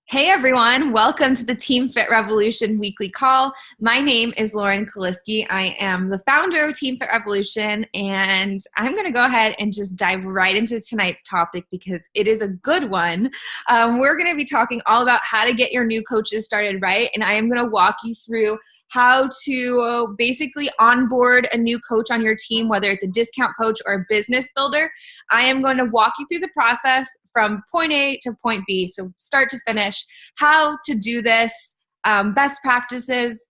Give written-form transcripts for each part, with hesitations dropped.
Hey everyone, welcome to the Team Fit Revolution weekly call. My name is Lauren Kaliski. I am the founder of Team Fit Revolution, and I'm going to go ahead and just dive right into tonight's topic because it is a good one. We're going to be talking all about how to get your new coaches started right, and I am going to walk you through how to basically onboard a new coach on your team, whether it's a discount coach or a business builder. I am going to walk you through the process from point A to point B, so start to finish, how to do this, best practices,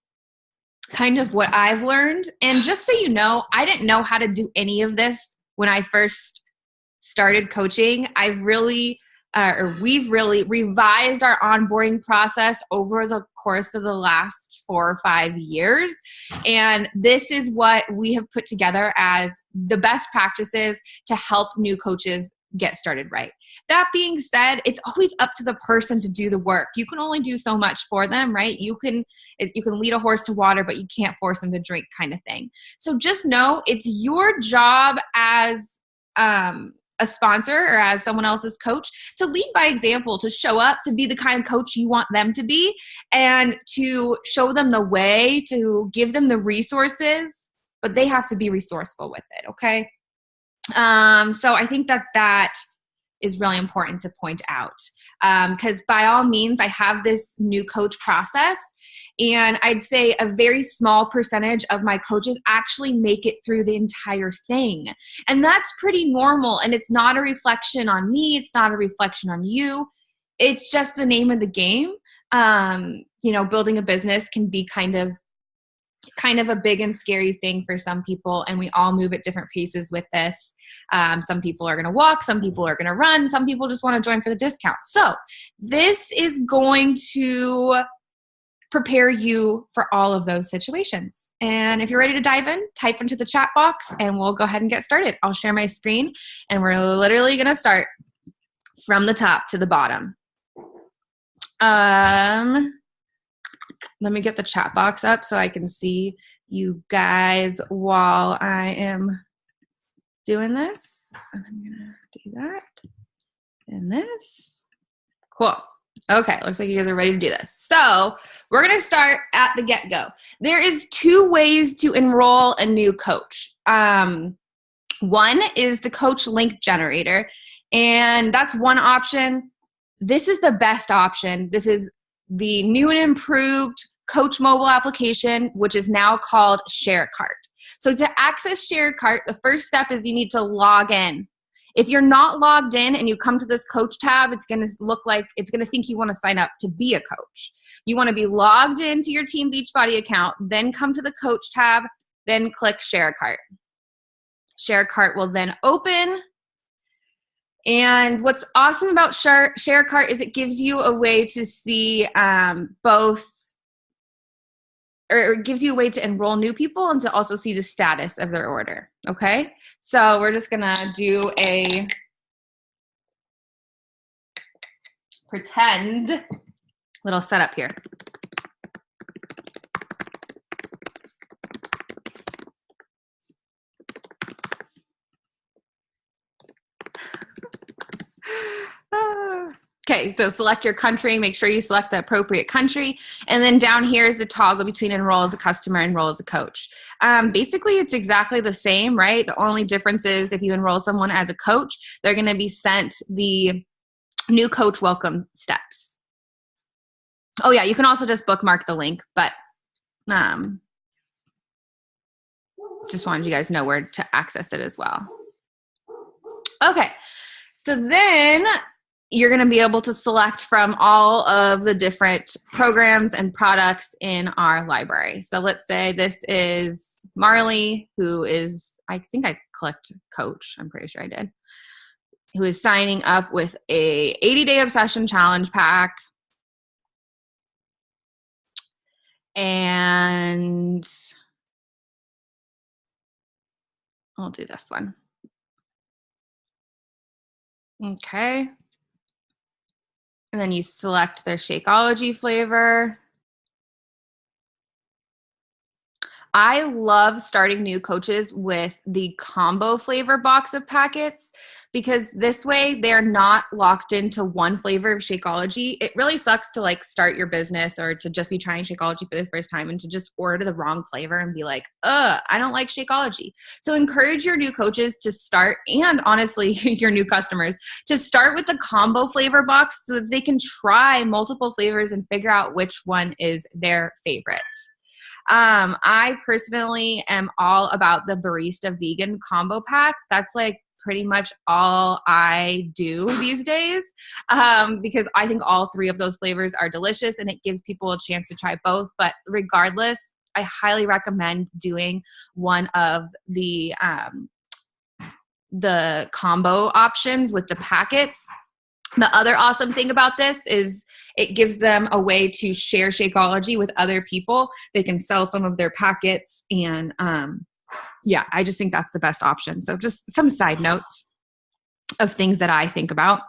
kind of what I've learned. And just so you know, I didn't know how to do any of this when I first started coaching. We've really revised our onboarding process over the course of the last 4 or 5 years. And this is what we have put together as the best practices to help new coaches get started right. That being said, it's always up to the person to do the work. You can only do so much for them, right? You can lead a horse to water, but you can't force them to drink, kind of thing. So just know it's your job as a sponsor or as someone else's coach to lead by example, to show up, to be the kind of coach you want them to be, and to show them the way, to give them the resources, but they have to be resourceful with it, okay? So I think that is really important to point out, because by all means, I have this new coach process, and I'd say a very small percentage of my coaches actually make it through the entire thing. And that's pretty normal, and it's not a reflection on me. It's not a reflection on you. It's just the name of the game. Building a business can be kind of a big and scary thing for some people, and we all move at different paces with this. Some people are going to walk, some people are going to run, some people just want to join for the discount. So this is going to prepare you for all of those situations. And if you're ready to dive in, type into the chat box and we'll go ahead and get started. I'll share my screen and we're literally going to start from the top to the bottom. Let me get the chat box up so I can see you guys while I am doing this. And I'm going to do that and this. Cool. Okay, looks like you guys are ready to do this. So we're going to start at the get-go. There is 2 ways to enroll a new coach. One is the coach link generator, and that's one option. This is the best option. This is the new and improved Coach mobile application, which is now called ShareCart. So to access ShareCart, the first step is you need to log in. If you're not logged in and you come to this coach tab, it's going to think you want to sign up to be a coach. You want to be logged into your Team Beachbody account, then come to the coach tab, then click ShareCart. ShareCart will then open. And what's awesome about ShareCart is it gives you a way to see it gives you a way to enroll new people and to also see the status of their order, okay? So we're just gonna do a pretend little setup here. Okay, so select your country, make sure you select the appropriate country, and then down here is the toggle between enroll as a customer, enroll as a coach. Basically, it's exactly the same, right? The only difference is if you enroll someone as a coach, they're going to be sent the new coach welcome steps. Oh yeah, you can also just bookmark the link, but just wanted you guys to know where to access it as well. Okay, so then you're going to be able to select from all of the different programs and products in our library. So let's say this is Marley, who is, I think I clicked coach, I'm pretty sure I did, who is signing up with a 80-day obsession challenge pack. And I'll do this one. Okay. And then you select their Shakeology flavor. I love starting new coaches with the combo flavor box of packets because this way they're not locked into one flavor of Shakeology. It really sucks to like start your business or to just be trying Shakeology for the first time and to just order the wrong flavor and be like, I don't like Shakeology. So encourage your new coaches to start, and honestly, your new customers, to start with the combo flavor box so that they can try multiple flavors and figure out which one is their favorite. I personally am all about the barista vegan combo pack. That's like pretty much all I do these days, because I think all three of those flavors are delicious and it gives people a chance to try both. But regardless, I highly recommend doing one of the combo options with the packets. The other awesome thing about this is it gives them a way to share Shakeology with other people. They can sell some of their packets, and I just think that's the best option. So just some side notes of things that I think about.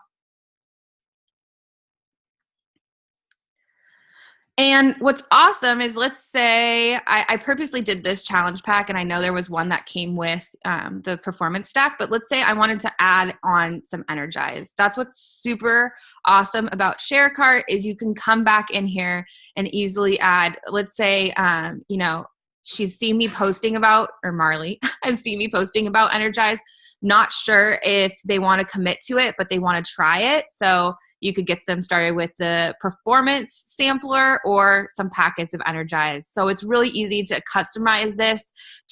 And what's awesome is, let's say I purposely did this challenge pack, and I know there was one that came with the performance stack, but let's say I wanted to add on some Energize. That's what's super awesome about ShareCart is you can come back in here and easily add, let's say, she's seen me posting about, or Marley has seen me posting about Energize, not sure if they want to commit to it, but they want to try it. So you could get them started with the performance sampler or some packets of Energize. So it's really easy to customize this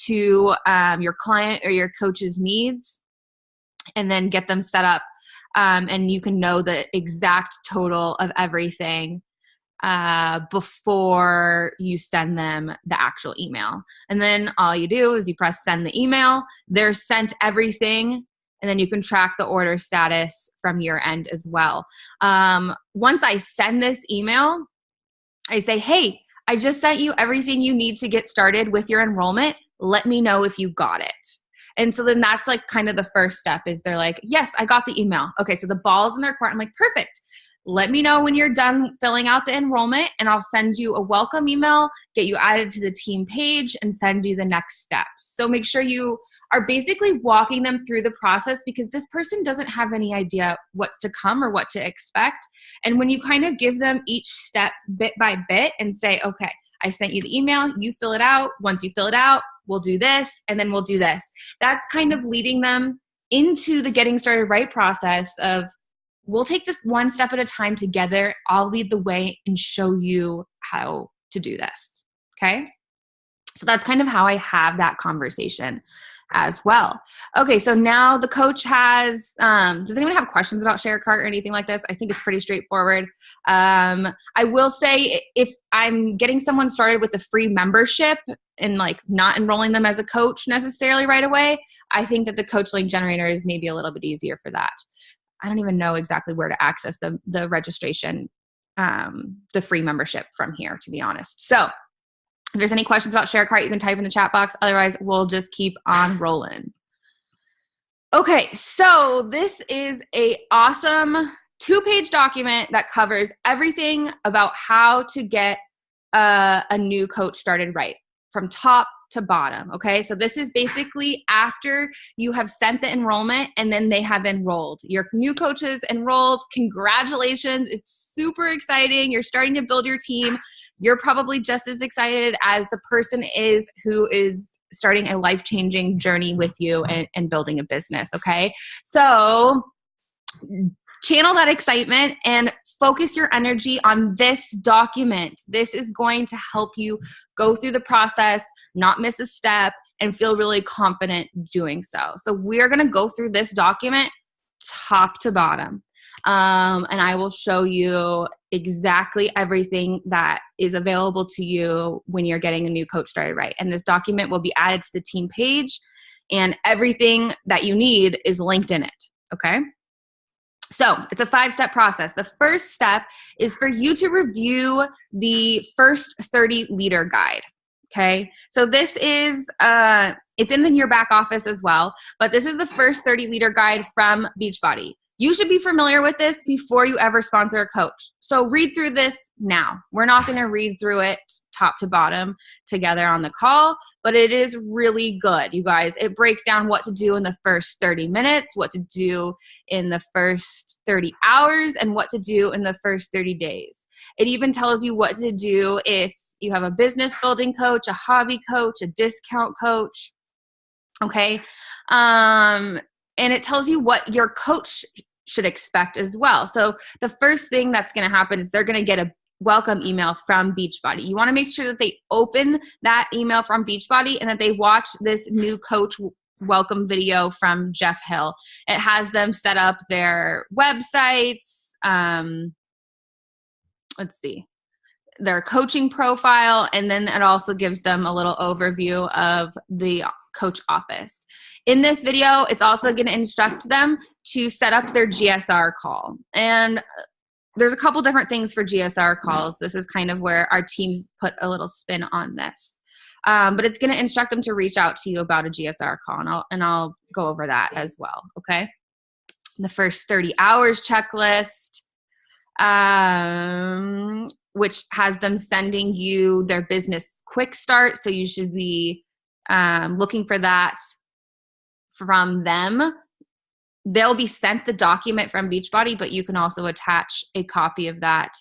to your client or your coach's needs and then get them set up. And you can know the exact total of everything before you send them the actual email. And then all you do is you press send the email, they're sent everything, and then you can track the order status from your end as well. Once I send this email, I say, hey, I just sent you everything you need to get started with your enrollment. Let me know if you got it. And so then that's like kind of the first step is they're like, yes, I got the email. Okay, so the ball's in their court. I'm like, perfect. Let me know when you're done filling out the enrollment and I'll send you a welcome email, get you added to the team page, and send you the next steps. So make sure you are basically walking them through the process because this person doesn't have any idea what's to come or what to expect. And when you kind of give them each step bit by bit and say, okay, I sent you the email, you fill it out. Once you fill it out, we'll do this, and then we'll do this. That's kind of leading them into the getting started right process of, we'll take this one step at a time together. I'll lead the way and show you how to do this. Okay. So that's kind of how I have that conversation as well. Okay. So now the coach has, does anyone have questions about ShareCart or anything like this? I think it's pretty straightforward. I will say if I'm getting someone started with a free membership and like not enrolling them as a coach necessarily right away, I think that the coach link generator is maybe a little bit easier for that. I don't even know exactly where to access the registration, the free membership from here, to be honest. So if there's any questions about ShareCart, you can type in the chat box. Otherwise, we'll just keep on rolling. Okay, so this is a awesome 2-page document that covers everything about how to get a new coach started right from top to bottom. Okay. So this is basically after you have sent the enrollment and then they have enrolled. Your new coach is enrolled. Congratulations. It's super exciting. You're starting to build your team. You're probably just as excited as the person is who is starting a life-changing journey with you and building a business. Okay. So channel that excitement and focus your energy on this document. This is going to help you go through the process, not miss a step, and feel really confident doing so. So we're going to go through this document top to bottom. And I will show you exactly everything that is available to you when you're getting a new coach started right. And this document will be added to the team page, and everything that you need is linked in it. Okay. So it's a 5-step process. The first step is for you to review the first 30 leader guide. Okay. So this is, it's in your back office as well, but this is the first 30 leader guide from Beachbody. You should be familiar with this before you ever sponsor a coach. So read through this now. We're not going to read through it top to bottom together on the call, but it is really good, you guys. It breaks down what to do in the first 30 minutes, what to do in the first 30 hours, and what to do in the first 30 days. It even tells you what to do if you have a business building coach, a hobby coach, a discount coach, okay? And it tells you what your coach should expect as well. So the first thing that's going to happen is they're going to get a welcome email from Beachbody. You want to make sure that they open that email from Beachbody and that they watch this new coach welcome video from Jeff Hill. It has them set up their websites. Let's see. Their coaching profile, and then it also gives them a little overview of the coach office. In this video, it's also going to instruct them to set up their GSR call. And there's a couple different things for GSR calls. This is kind of where our teams put a little spin on this. But it's going to instruct them to reach out to you about a GSR call, and I'll go over that as well, okay? The first 30 hours checklist, which has them sending you their business quick start. So you should be looking for that from them. They'll be sent the document from Beachbody, but you can also attach a copy of that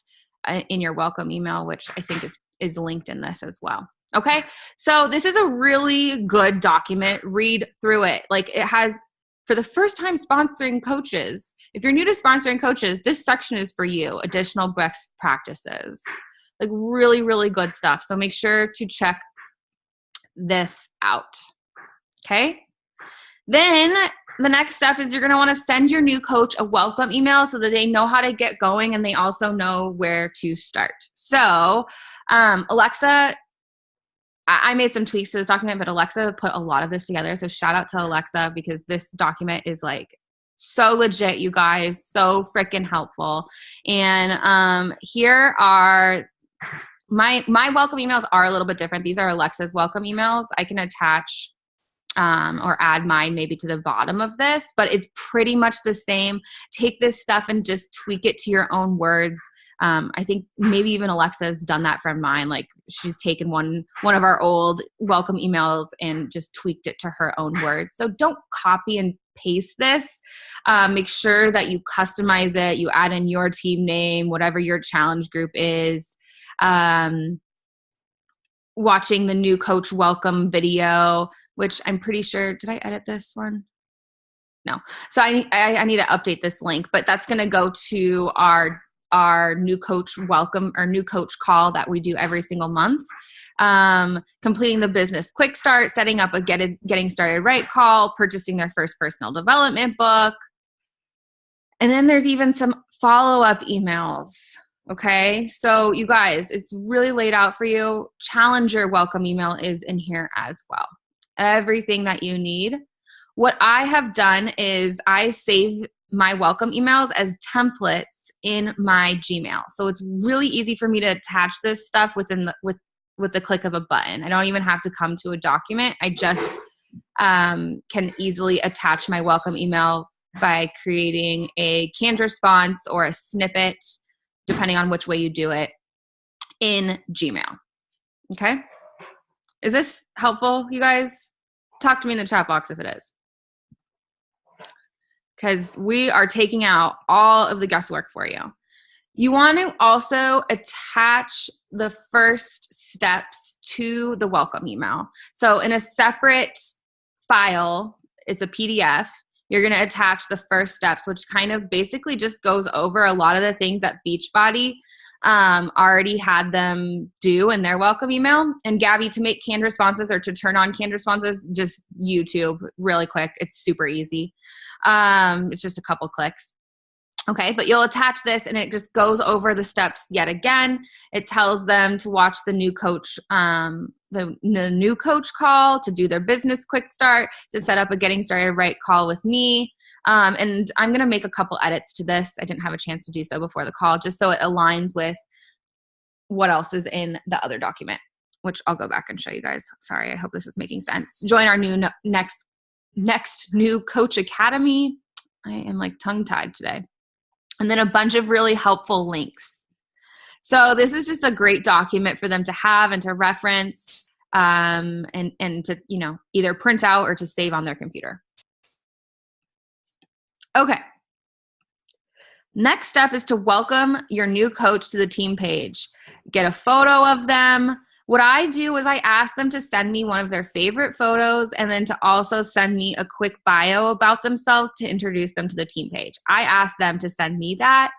in your welcome email, which I think is linked in this as well. Okay, so this is a really good document. Read through it. Like, it has, for the first time sponsoring coaches, if you're new to sponsoring coaches, this section is for you. Additional best practices. Like, really, really good stuff. So make sure to check this out. Okay? Then the next step is you're going to want to send your new coach a welcome email so that they know how to get going and they also know where to start. So Alexa, I made some tweaks to this document, but Alexa put a lot of this together. So shout out to Alexa, because this document is like so legit, you guys, so freaking helpful. And here are my welcome emails are a little bit different. These are Alexa's welcome emails. I can attach or add mine maybe to the bottom of this, but it's pretty much the same. Take this stuff and just tweak it to your own words. I think maybe even Alexa has done that from mine. Like, she's taken one of our old welcome emails and just tweaked it to her own words. So don't copy and paste this. Make sure that you customize it. You add in your team name, whatever your challenge group is. Watching the new coach welcome video, which I'm pretty sure, did I edit this one? No. So I need to update this link, but that's going to go to our new coach welcome or new coach call that we do every single month. Completing the business quick start, setting up a getting started right call, purchasing their first personal development book. And then there's even some follow-up emails. Okay, so you guys, it's really laid out for you. Challenger welcome email is in here as well. Everything that you need. What I have done is I save my welcome emails as templates in my Gmail. So it's really easy for me to attach this stuff with the click of a button. I don't even have to come to a document. I just can easily attach my welcome email by creating a canned response or a snippet, depending on which way you do it, in Gmail. Okay? Is this helpful, you guys? Talk to me in the chat box if it is. Because we are taking out all of the guesswork for you. You want to also attach the first steps to the welcome email. So in a separate file, it's a PDF, you're going to attach the first steps, which kind of basically just goes over a lot of the things that Beachbody already had them do in their welcome email. And Gabby, to make canned responses or to turn on canned responses, just YouTube really quick. It's super easy. It's just a couple clicks. Okay, but you'll attach this and it just goes over the steps yet again. It tells them to watch the new coach, the new coach call, to do their business quick start, to set up a getting started right call with me. And I'm going to make a couple edits to this. I didn't have a chance to do so before the call, just so it aligns with what else is in the other document, which I'll go back and show you guys. Sorry, I hope this is making sense. Join our new next new coach academy. I am like tongue-tied today. And then a bunch of really helpful links. So this is just a great document for them to have and to reference, and to, either print out or to save on their computer. Okay. Next step is to welcome your new coach to the team page. Get a photo of them. What I do is I ask them to send me one of their favorite photos and then to also send me a quick bio about themselves to introduce them to the team page. I ask them to send me that.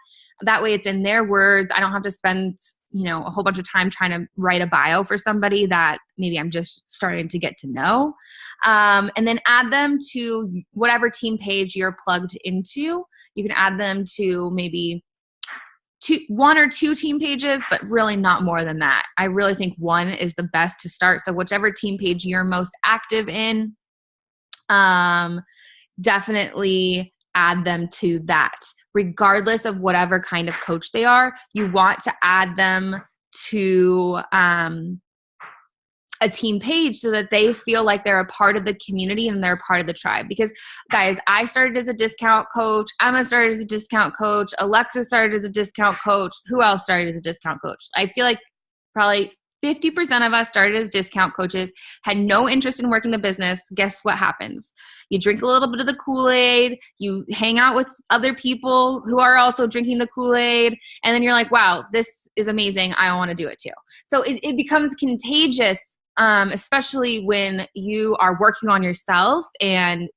That way it's in their words. I don't have to spend, a whole bunch of time trying to write a bio for somebody that maybe I'm just starting to get to know. And then add them to whatever team page you're plugged into. You can add them to maybe one or two team pages, but really not more than that. I really think one is the best to start. So whichever team page you're most active in, definitely add them to that. Regardless of whatever kind of coach they are, you want to add them to a team page so that they feel like they're a part of the community and they're a part of the tribe. Because guys, I started as a discount coach. Emma started as a discount coach. Alexa started as a discount coach. Who else started as a discount coach? I feel like probably 50% of us started as discount coaches, had no interest in working the business. Guess what happens? You drink a little bit of the Kool-Aid, you hang out with other people who are also drinking the Kool-Aid, and then you're like, wow, this is amazing. I want to do it too. So it becomes contagious, especially when you are working on yourself and,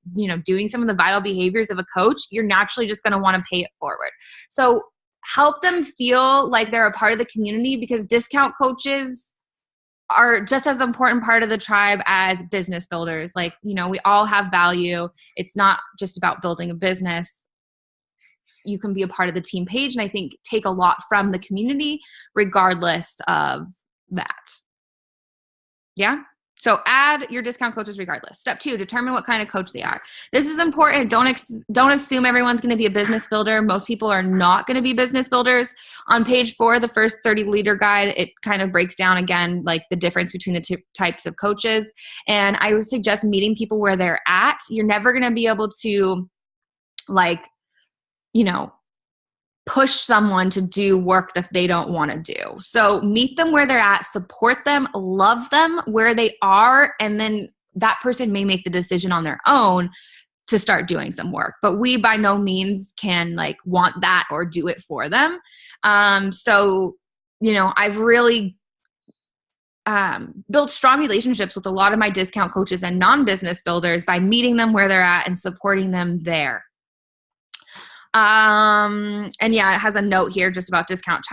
doing some of the vital behaviors of a coach. You're naturally just going to want to pay it forward. So help them feel like they're a part of the community, because discount coaches are just as important part of the tribe as business builders. Like, we all have value. It's not just about building a business. You can be a part of the team page, and I think take a lot from the community regardless of that. Yeah? So add your discount coaches regardless. Step 2, determine what kind of coach they are. This is important. Don't assume everyone's going to be a business builder. Most people are not going to be business builders. On page 4, the first 30 leader guide, it kind of breaks down again, like the difference between the two types of coaches. And I would suggest meeting people where they're at. You're never going to be able to push someone to do work that they don't want to do. So meet them where they're at, support them, love them where they are, and then that person may make the decision on their own to start doing some work. But we by no means can want that or do it for them. So I've really built strong relationships with a lot of my discount coaches and non-business builders by meeting them where they're at and supporting them there. And yeah, it has a note here just about discount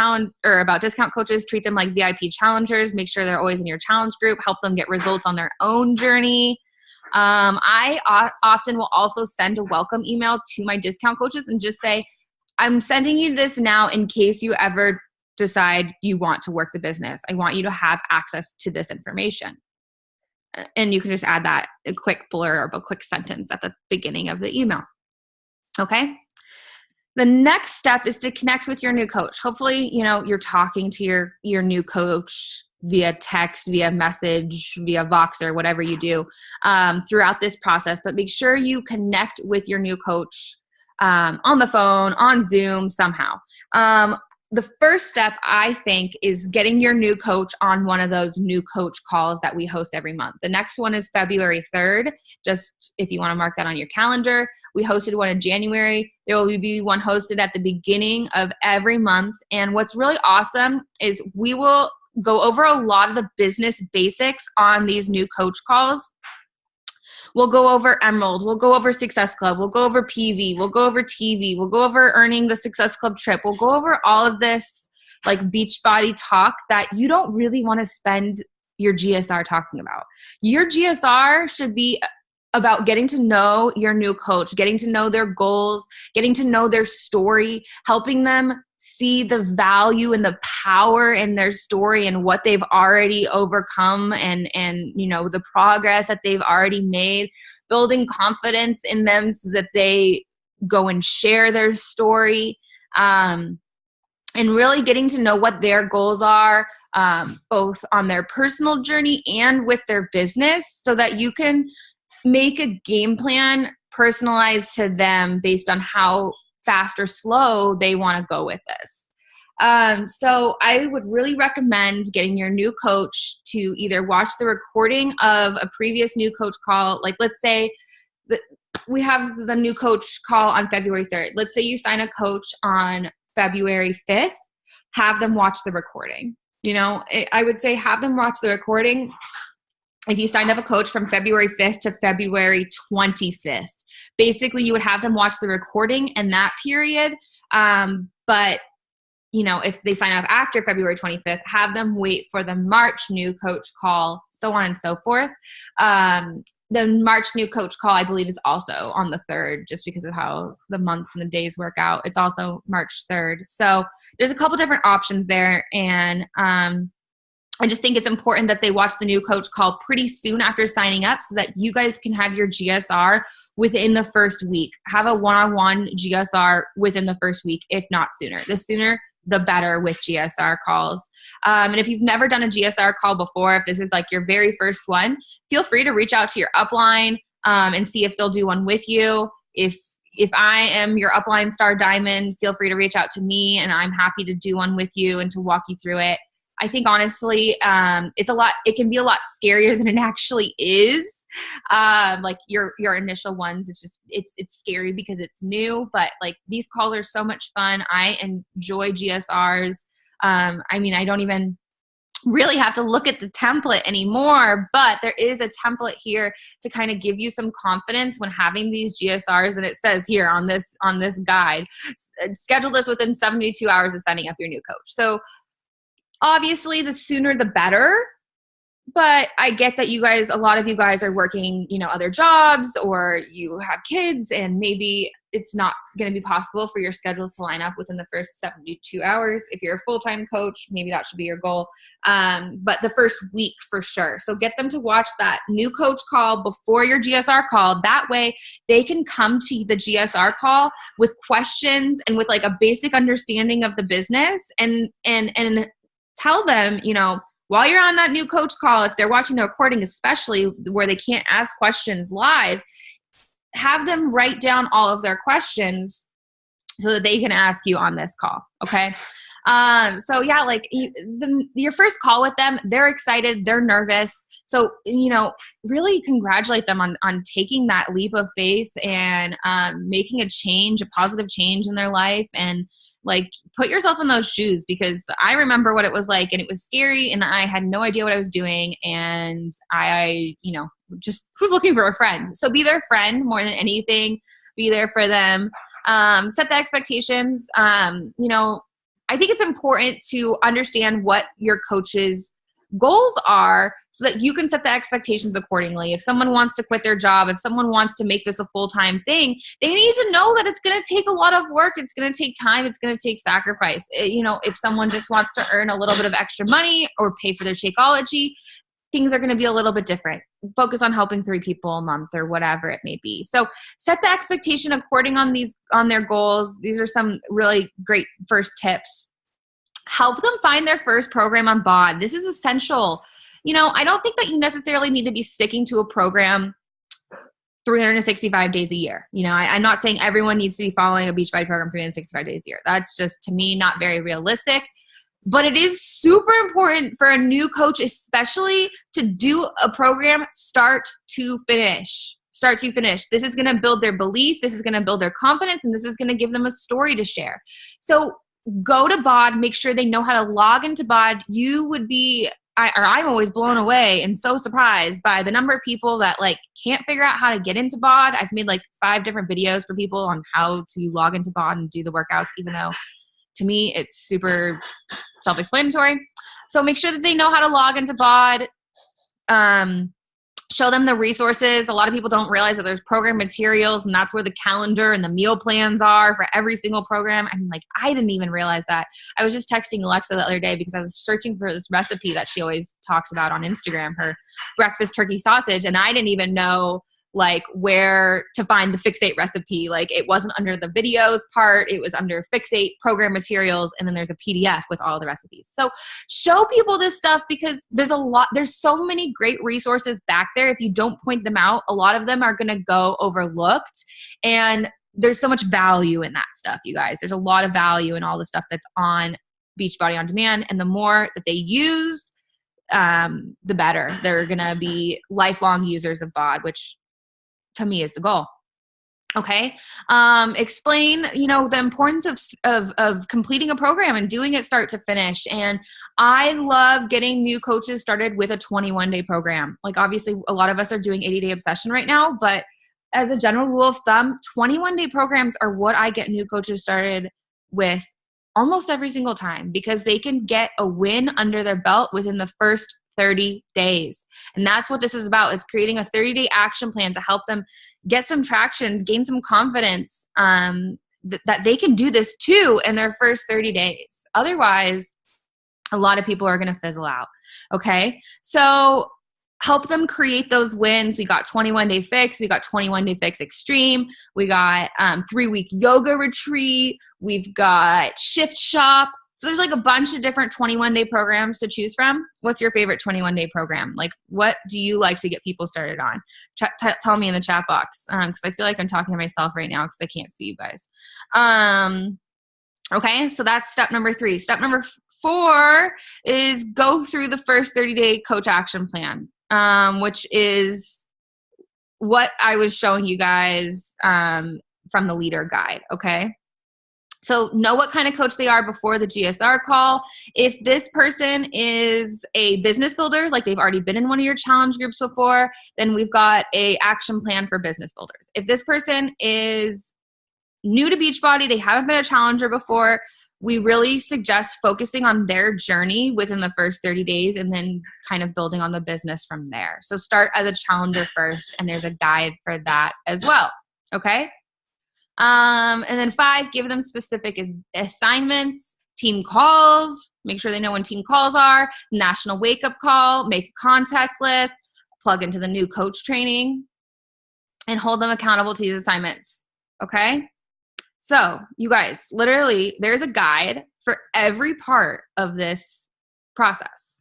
coaches. Treat them like VIP challengers. Make sure they're always in your challenge group. Help them get results on their own journey. I often will also send a welcome email to my discount coaches and just say, I'm sending you this now in case you ever decide you want to work the business. I want you to have access to this information. And you can just add that a quick blurb, a quick sentence at the beginning of the email. Okay. The next step is to connect with your new coach. Hopefully, you're talking to your new coach via text, via message, via Voxer, whatever you do throughout this process. But make sure you connect with your new coach on the phone, on Zoom, somehow. The first step, I think, is getting your new coach on one of those new coach calls that we host every month. The next one is February 3rd, just if you want to mark that on your calendar. We hosted one in January. There will be one hosted at the beginning of every month. And what's really awesome is we will go over a lot of the business basics on these new coach calls. We'll go over Enroll. We'll go over Success Club. We'll go over PV. We'll go over TV. We'll go over earning the Success Club trip. We'll go over all of this Beachbody talk that you don't really want to spend your GSR talking about. Your GSR should be about getting to know your new coach, getting to know their goals, getting to know their story, helping them see the value and the power in their story and what they've already overcome and the progress that they've already made, building confidence in them so that they go and share their story, and really getting to know what their goals are, both on their personal journey and with their business, so that you can make a game plan personalized to them based on how fast or slow they want to go with this. So I would really recommend getting your new coach to either watch the recording of a previous new coach call. Like, let's say that we have the new coach call on February 3rd. Let's say you sign a coach on February 5th, have them watch the recording. I would say have them watch the recording. If you signed up a coach from February 5th to February 25th, basically you would have them watch the recording in that period. But if they sign up after February 25th, have them wait for the March new coach call, so on and so forth. The March new coach call, I believe, is also on the 3rd, just because of how the months and the days work out. It's also March 3rd. So there's a couple different options there. And I just think it's important that they watch the new coach call pretty soon after signing up so that you guys can have your GSR within the first week. Have a one-on-one GSR within the first week, if not sooner. The sooner, the better with GSR calls. And if you've never done a GSR call before, if this is like your very first one, feel free to reach out to your upline and see if they'll do one with you. If I am your upline star diamond, feel free to reach out to me and I'm happy to do one with you and to walk you through it. I think honestly, it can be a lot scarier than it actually is. Like your initial ones, it's scary because it's new, but like these calls are so much fun. I enjoy GSRs. I don't even really have to look at the template anymore, but there is a template here to kind of give you some confidence when having these GSRs. And it says here on this guide, schedule this within 72 hours of signing up your new coach. So obviously the sooner the better, but I get that a lot of you guys are working, other jobs, or you have kids, and maybe it's not going to be possible for your schedules to line up within the first 72 hours. If you're a full-time coach, maybe that should be your goal. But the first week for sure. So get them to watch that new coach call before your GSR call. That way they can come to the GSR call with questions and with like a basic understanding of the business and tell them, while you're on that new coach call, if they're watching the recording, especially where they can't ask questions live, have them write down all of their questions so that they can ask you on this call. Okay. So yeah, like your first call with them, they're excited, they're nervous. So, really congratulate them on taking that leap of faith and making a change, a positive change in their life. And like, put yourself in those shoes, because I remember what it was like, and it was scary, and I had no idea what I was doing, and I just was looking for a friend. So be their friend more than anything. Be there for them. Set the expectations. I think it's important to understand what your coach's goals are so that you can set the expectations accordingly. If someone wants to quit their job, if someone wants to make this a full-time thing, they need to know that it's going to take a lot of work. It's going to take time. It's going to take sacrifice. If someone just wants to earn a little bit of extra money or pay for their Shakeology, things are going to be a little bit different. Focus on helping 3 people a month or whatever it may be. So set the expectation according on their goals. These are some really great first tips. Help them find their first program on BOD. This is essential. I don't think that you necessarily need to be sticking to a program 365 days a year. I'm not saying everyone needs to be following a Beachbody program 365 days a year. That's just, to me, not very realistic. But it is super important for a new coach, especially, to do a program start to finish. Start to finish. This is going to build their belief. This is going to build their confidence. And this is going to give them a story to share. So go to BOD, make sure they know how to log into BOD. I'm always blown away and so surprised by the number of people that like can't figure out how to get into BOD. I've made like 5 different videos for people on how to log into BOD and do the workouts, even though to me it's super self-explanatory. So make sure that they know how to log into BOD. Show them the resources. A lot of people don't realize that there's program materials, and that's where the calendar and the meal plans are for every single program. I didn't even realize that. I was just texting Alexa the other day because I was searching for this recipe that she always talks about on Instagram, her breakfast turkey sausage, and I didn't even know like where to find the Fixate recipe. Like it wasn't under the videos part, it was under Fixate program materials, and then there's a PDF with all the recipes. So show people this stuff, because there's so many great resources back there. If you don't point them out, a lot of them are going to go overlooked, and there's so much value in that stuff, you guys. There's a lot of value in all the stuff that's on Beachbody On Demand, and the more that they use, the better. They're going to be lifelong users of BOD, which to me is the goal. Okay. Explain, the importance of completing a program and doing it start to finish. And I love getting new coaches started with a 21-day program. Like obviously a lot of us are doing 80-day obsession right now, but as a general rule of thumb, 21-day programs are what I get new coaches started with almost every single time, because they can get a win under their belt within the first 30 days. And that's what this is about, is creating a 30-day action plan to help them get some traction, gain some confidence that they can do this too in their first 30 days. Otherwise, a lot of people are going to fizzle out. Okay. So help them create those wins. We got 21-day fix. We got 21-day fix extreme. We got 3-week yoga retreat. We've got shift shop. So there's like a bunch of different 21-day programs to choose from. What's your favorite 21-day program? Like, what do you like to get people started on? Tell me in the chat box, because I feel like I'm talking to myself right now because I can't see you guys. Okay, so that's step number 3. Step number 4 is go through the first 30-day coach action plan, which is what I was showing you guys from the leader guide, okay? So know what kind of coach they are before the GSR call. If this person is a business builder, like they've already been in one of your challenge groups before, then we've got a action plan for business builders. If this person is new to Beachbody, they haven't been a challenger before, we really suggest focusing on their journey within the first 30 days and then kind of building on the business from there. So start as a challenger first, and there's a guide for that as well. Okay? And then 5, give them specific assignments, team calls, make sure they know when team calls are, national wake-up call, make a contact list, plug into the new coach training, and hold them accountable to these assignments. Okay? So you guys, literally, there's a guide for every part of this process.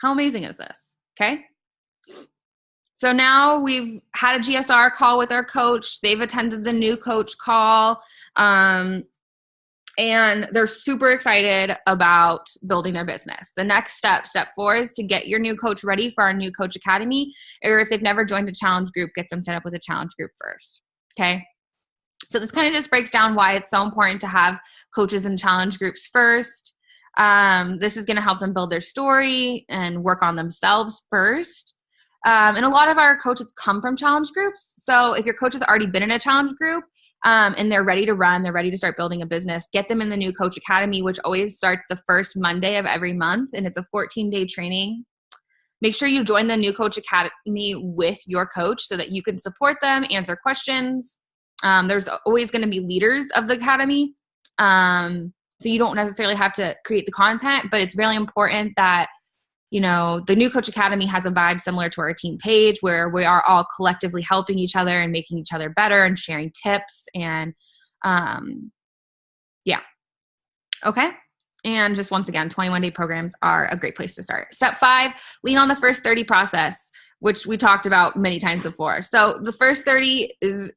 How amazing is this? Okay? So now we've had a GSR call with our coach. They've attended the new coach call, and they're super excited about building their business. The next step 4, is to get your new coach ready for our new coach academy, or if they've never joined a challenge group, get them set up with a challenge group first. Okay. So this kind of just breaks down why it's so important to have coaches in challenge groups first. This is going to help them build their story and work on themselves first. And a lot of our coaches come from challenge groups. So if your coach has already been in a challenge group and they're ready to run, they're ready to start building a business, get them in the new coach academy, which always starts the first Monday of every month. And it's a 14-day training. Make sure you join the new coach academy with your coach so that you can support them, answer questions. There's always going to be leaders of the academy. So you don't necessarily have to create the content, but it's really important that the New Coach Academy has a vibe similar to our team page, where we are all collectively helping each other and making each other better and sharing tips. And yeah. Okay. And just once again, 21-day programs are a great place to start. Step 5, lean on the first 30 process, which we talked about many times before. So the first 30 is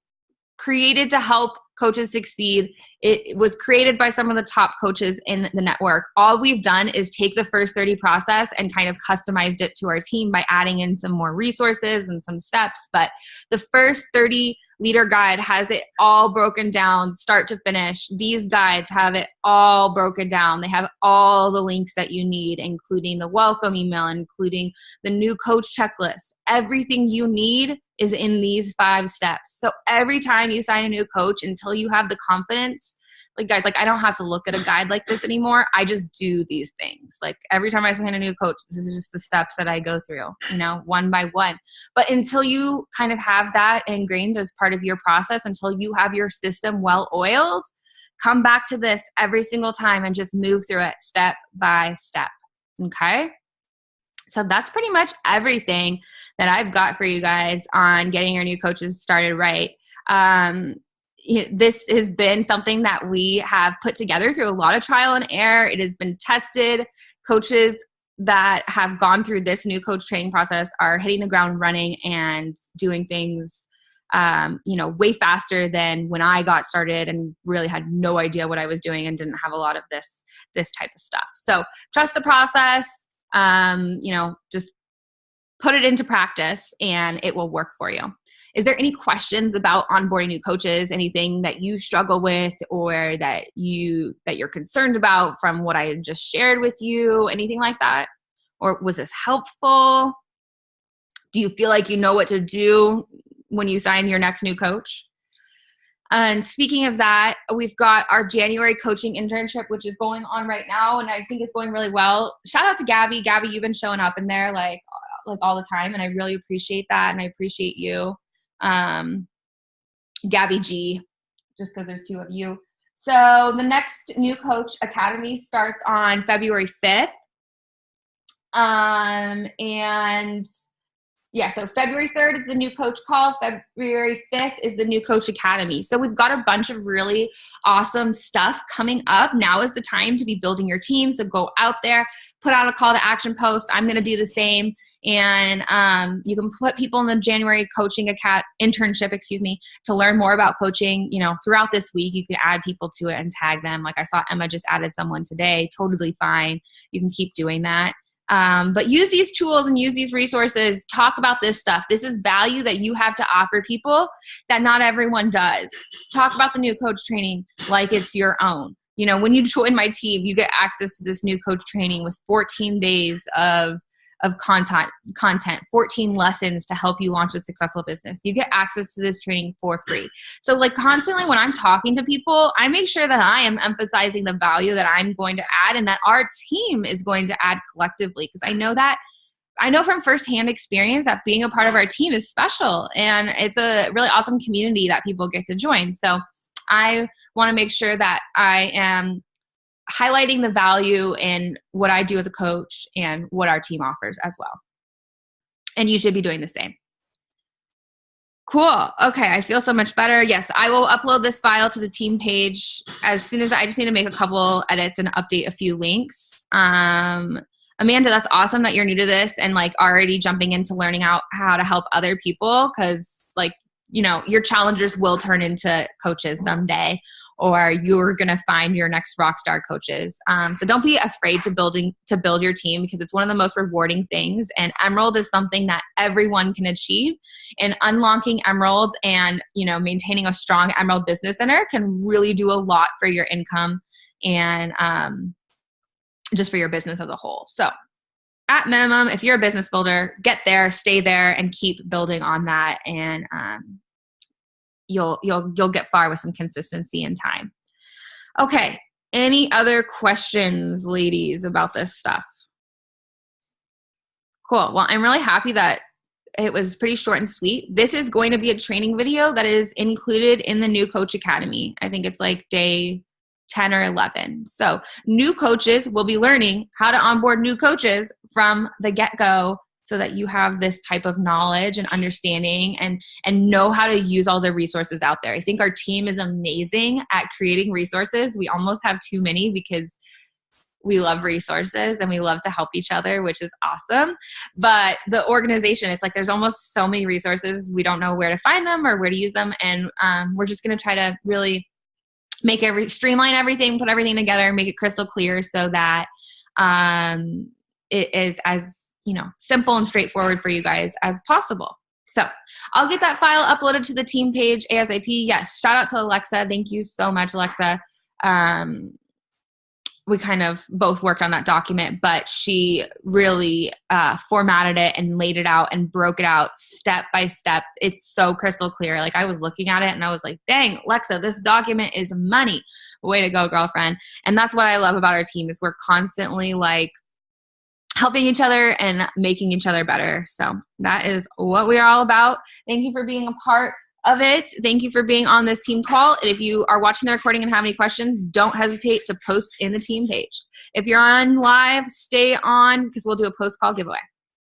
created to help coaches succeed. It was created by some of the top coaches in the network. All we've done is take the first 30 process and kind of customized it to our team by adding in some more resources and some steps. But the first 30 leader guide has it all broken down, start to finish. These guides have it all broken down. They have all the links that you need, including the welcome email, including the new coach checklist. Everything you need is in these 5 steps. So every time you sign a new coach, until you have the confidence, like guys, like I don't have to look at a guide like this anymore. I just do these things. Like every time I sign a new coach, this is just the steps that I go through, one by one. But until you kind of have that ingrained as part of your process, until you have your system well oiled, come back to this every single time and just move through it step by step. Okay. So that's pretty much everything that I've got for you guys on getting your new coaches started right. This has been something that we have put together through a lot of trial and error. It has been tested. Coaches that have gone through this new coach training process are hitting the ground running and doing things way faster than when I got started and really had no idea what I was doing and didn't have a lot of this type of stuff. So trust the process, just put it into practice and it will work for you. Is there any questions about onboarding new coaches, anything that you struggle with or that you're concerned about from what I just shared with you, anything like that? Or was this helpful? Do you feel like you know what to do when you sign your next new coach? And speaking of that, we've got our January coaching internship, which is going on right now, and I think it's going really well. Shout out to Gabby. Gabby, you've been showing up in there like all the time, and I really appreciate that, and I appreciate you. Gabby G, just because there's two of you. So the next New Coach Academy starts on February 5th. So February 3rd is the new coach call. February 5th is the new coach academy. So we've got a bunch of really awesome stuff coming up. Now is the time to be building your team. So go out there, put out a call to action post. I'm going to do the same. And you can put people in the January coaching internship, to learn more about coaching. Throughout this week, you can add people to it and tag them. Like I saw Emma just added someone today. Totally fine. You can keep doing that. But use these tools and use these resources. Talk about this stuff. This is value that you have to offer people that not everyone does. Talk about the new coach training like it's your own. When you join my team, you get access to this new coach training with 14 days of content, 14 lessons to help you launch a successful business. You get access to this training for free. So constantly when I'm talking to people, I make sure that I am emphasizing the value that I'm going to add and that our team is going to add collectively. Because I know from firsthand experience that being a part of our team is special and it's a really awesome community that people get to join. So I want to make sure that I am highlighting the value in what I do as a coach and what our team offers as well. And you should be doing the same. Cool. Okay. I feel so much better. Yes, I will upload this file to the team page as soon as I just need to make a couple edits and update a few links. Amanda, that's awesome that you're new to this and already jumping into learning out how to help other people. Cause your challengers will turn into coaches someday, or you're going to find your next rock star coaches. So don't be afraid to build your team because it's one of the most rewarding things. And Emerald is something that everyone can achieve. And unlocking Emerald and, maintaining a strong Emerald Business Center can really do a lot for your income and just for your business as a whole. So at minimum, if you're a business builder, get there, stay there, and keep building on that. And you'll get far with some consistency and time. Okay. Any other questions, ladies, about this stuff? Cool. Well, I'm really happy that it was pretty short and sweet. This is going to be a training video that is included in the New Coach Academy. I think it's day 10 or 11. So new coaches will be learning how to onboard new coaches from the get-go so that you have this type of knowledge and understanding and know how to use all the resources out there. I think our team is amazing at creating resources. We almost have too many because we love resources and we love to help each other, which is awesome. But the organization, it's there's almost so many resources. We don't know where to find them or where to use them. And we're just going to try to really streamline everything, put everything together, make it crystal clear so that it is as simple and straightforward for you guys as possible. So I'll get that file uploaded to the team page ASAP. Yes. Shout out to Alexa. Thank you so much, Alexa. We kind of both worked on that document, but she really formatted it and laid it out and broke it out step by step. It's so crystal clear. I was looking at it and I was like, dang, Alexa, this document is money. Way to go, girlfriend. And that's what I love about our team is we're constantly helping each other and making each other better. So that is what we are all about. Thank you for being a part of it. Thank you for being on this team call. And if you are watching the recording and have any questions, don't hesitate to post in the team page. If you're on live, stay on because we'll do a post-call giveaway.